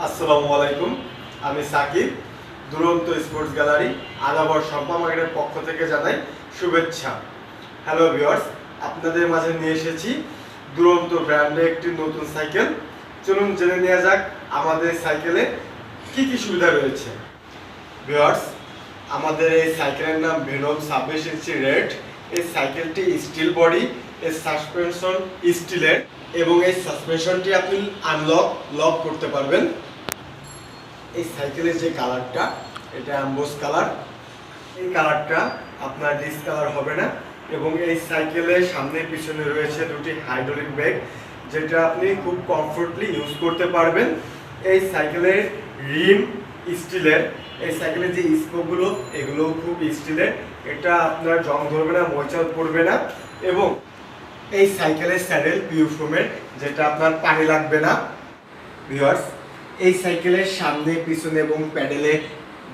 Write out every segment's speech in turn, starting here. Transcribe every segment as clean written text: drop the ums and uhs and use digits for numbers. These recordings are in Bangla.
আসসালামু আলাইকুম, আমি সাকিব। দুরন্ত স্পোর্টস গ্যালারি আদাবর সম্পা মার্কেটের পক্ষ থেকে জানাই শুভেচ্ছা। হ্যালো ভিউয়ার্স, আপনাদের মাঝে নিয়ে এসেছি দুরন্ত ব্র্যান্ডের একটি নতুন সাইকেল। চলুন জেনে নেওয়া যাক আমাদের সাইকেলে কি কি সুবিধা রয়েছে। ভিউয়ার্স, আমাদের এই সাইকেলের নাম ভেনম 26 ইঞ্চি রেড। এই সাইকেলটি স্টিল বডি, এর সাসপেনশন স্টিলের এবং এই সাসপেনশনটি আপনি লক করতে পারবেন। এই সাইকেলের যে কালারটা, এটা অ্যাম্বোস কালার। এই কালারটা আপনার ডিসকালার হবে না এবং এই সাইকেলের সামনে পিছনে রয়েছে দুটি হাইড্রোলিক ব্রেক, যেটা আপনি খুব কমফোর্টলি ইউজ করতে পারবেন। এই সাইকেলের রিম স্টিলের, এই সাইকেলের যে স্পোকগুলো এগুলো খুব স্টিলের, এটা আপনার জং ধরবে না, ময়চা পড়বে না। এবং এই সাইকেলের স্যাডেল পিউ ফোমের, যেটা আপনার পানি লাগবে না। ভিউয়ার্স, এই সাইকেলের সামনে পিছনে এবং প্যাডেলে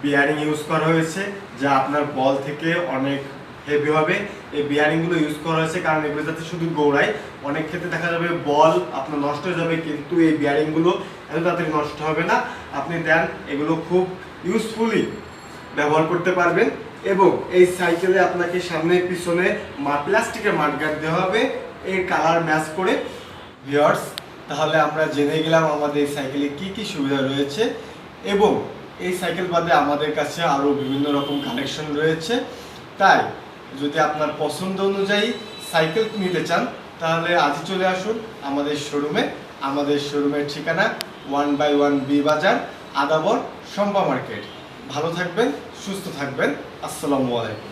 বিয়ারিং ইউজ করা হয়েছে, যা আপনার বল থেকে অনেক হেভি হবে। এই বিয়ারিংগুলো ইউজ করা হয়েছে কারণ এগুলো যাতে শুধু গৌড়ায়। অনেক ক্ষেত্রে দেখা যাবে বল আপনার নষ্ট হয়ে যাবে, কিন্তু এই বিয়ারিংগুলো এত তাড়াতাড়ি নষ্ট হবে না। আপনি দেন এগুলো খুব ইউজফুলি ব্যবহার করতে পারবেন। এবং এই সাইকেলে আপনাকে সামনে পিছনে প্লাস্টিকের মাঠগার্ড দেওয়া হবে এর কালার ম্যাচ করে। ভিউয়ার্স, তাহলে আমরা জেনে গেলাম আমাদের এই সাইকেলে কি কি সুবিধা রয়েছে এবং এই সাইকেল বাদে আমাদের কাছে আরও বিভিন্ন রকম কালেকশন রয়েছে। তাই যদি আপনার পছন্দ অনুযায়ী সাইকেল নিতে চান তাহলে আজই চলে আসুন আমাদের শোরুমে। আমাদের শোরুমের ঠিকানা 1/1 বি বাজার, আদাবর সম্পা মার্কেট। ভালো থাকবেন, সুস্থ থাকবেন। আসসালামু আলাইকুম।